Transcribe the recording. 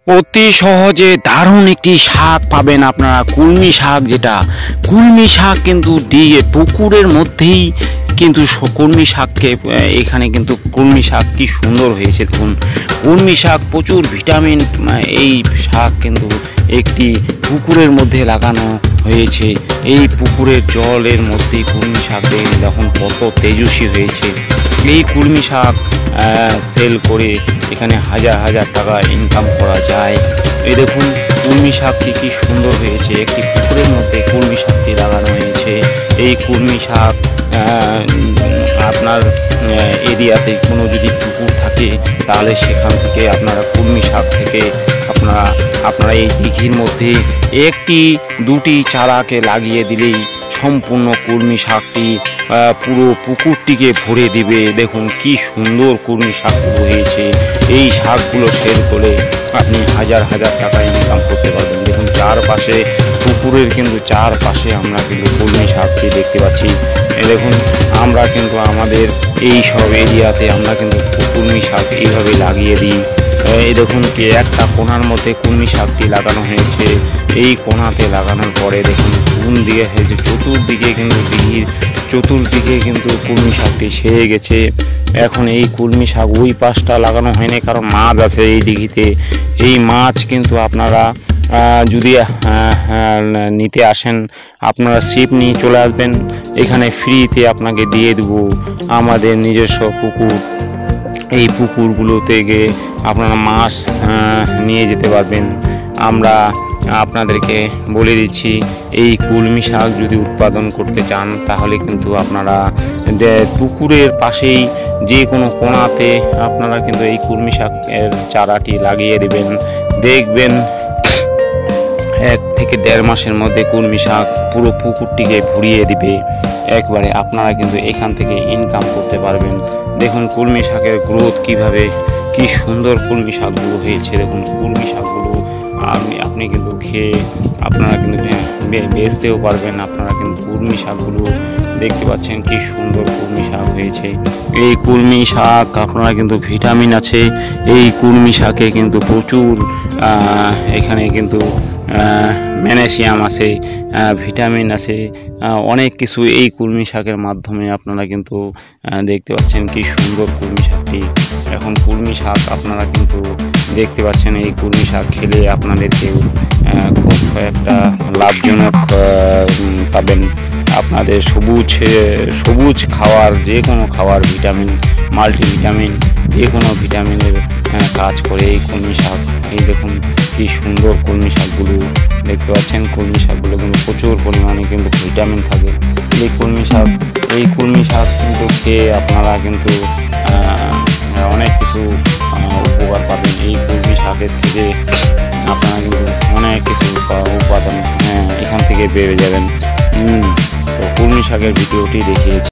অতি সহজে দারুণ একটি শাক পাবেন আপনারা, কুলমি শাক। যেটা কুলমি শাক কিন্তু পুকুরের মধ্যেই কিন্তু কুলমি শাককে এখানে কিন্তু কুলমি শাক কি সুন্দর হয়েছে দেখুন। কুলমি শাক প্রচুর ভিটামিন, এই শাক কিন্তু একটি পুকুরের মধ্যে লাগানো হয়েছে। এই পুকুরের জলের মধ্যেই কুলমি শাক দেখুন কত তেজস্বী হয়েছে। এই কুলমি শাক সেল করে এখানে হাজার হাজার টাকা ইনকাম করা যায়। এই দেখুন কুলমি শাকটি কি সুন্দর হয়েছে, একটি পুকুরের মধ্যে কুলমি শাকটি লাগানো হয়েছে। এই কুলমি শাক আপনার এরিয়াতে কোনো যদি পুকুর থাকে তাহলে সেখান থেকে আপনারা কুলমি শাক থেকে আপনারা এই দিঘির মধ্যে একটি দুটি চারাকে লাগিয়ে দিলেই সম্পূর্ণ কুলমি শাকটি পুরো পুকুরটিকে ভরে দিবে। দেখুন কি সুন্দর কুলমি শাকগুলো হয়েছে। এই শাকগুলো সেল করে আপনি হাজার হাজার টাকা ইনকাম করতে পারবেন। দেখুন চারপাশে পুকুরের কিন্তু চারপাশে আমরা কিন্তু কুলমি শাকটি দেখতে পাচ্ছি। দেখুন আমরা কিন্তু আমাদের এই সব এরিয়াতে আমরা কিন্তু কুলমি শাক এইভাবে লাগিয়ে দিই। এই দেখুন কি একটা কোণার মধ্যে কুলমি শাকটি লাগানো হয়েছে। এই কোণাতে লাগানোর পরে দেখুন কোন দিকে হয়েছে, চতুর্দিকে কিন্তু দিঘির চতুর্দিকে কিন্তু কুলমি শাকটি সেরে গেছে। এখন এই কুলমি শাক ওই পাশটা লাগানো হয়নি, কারণ মাছ আছে এই দিঘিতে। এই মাছ কিন্তু আপনারা যদি নিতে আসেন আপনারা ছিপ নিয়ে চলে আসবেন, এখানে ফ্রিতে আপনাকে দিয়ে দেবো আমাদের নিজস্ব পুকুর। এই পুকুরগুলোতে গিয়ে আপনারা মাছ নিয়ে যেতে পারবেন। আমরা আপনাদেরকে বলে দিচ্ছি, এই কুলমি শাক যদি উৎপাদন করতে চান তাহলে কিন্তু আপনারা পুকুরের পাশেই যে কোনো কোণাতে আপনারা কিন্তু এই কুলমি শাকের চারাটি লাগিয়ে দেবেন। দেখবেন 1 থেকে 1.5 মাসের মধ্যে কুলমি শাক পুরো পুকুরটিকে ভরিয়ে দিবে একবারে। আপনারা কিন্তু এখান থেকে ইনকাম করতে পারবেন। দেখুন কুলমি শাকের গ্রোথ কিভাবে, কি সুন্দর কুলমি শাকগুলো হয়েছে। দেখুন কুলমি শাকগুলো আপনি কিন্তু খেয়ে আপনারা কিন্তু বেচতেও পারবেন। আপনারা কিন্তু কুলমি শাকগুলো দেখতে পাচ্ছেন কি সুন্দর কুলমি শাক হয়েছে। এই কুলমি শাক আপনারা কিন্তু ভিটামিন আছে। এই কুলমি শাকে কিন্তু প্রচুর এখানে কিন্তু ম্যাগনেসিয়াম আছে, ভিটামিন আছে, অনেক কিছু এই কুলমি শাকের মাধ্যমে আপনারা কিন্তু দেখতে পাচ্ছেন কি সুন্দর কুলমি শাকটি। এখন কুলমি শাক আপনারা কিন্তু দেখতে পাচ্ছেন, এই কুলমি শাক খেলে আপনাদেরকে খুব একটা লাভজনক পাবেন। আপনাদের সবুজ খাওয়ার, যে কোনো খাওয়ার ভিটামিন, মাল্টিভিটামিন, যে কোনো ভিটামিনের কাজ করে এই কুলমি শাক। এই দেখুন কি সুন্দর কুলমি শাকগুলো দেখতে পাচ্ছেন। কুলমি শাকগুলো কিন্তু প্রচুর পরিমাণে কিন্তু ভিটামিন থাকে। এই কুলমি শাক কিন্তু খেয়ে আপনারা কিন্তু অনেক কিছু উপকার পাবেন। এই কুলমি শাকের থেকে আপনারা কিন্তু অনেক কিছু উপাদান এখান থেকে পেয়ে যাবেন। তো কুলমি শাকের ভিডিওটি দেখিয়েছি।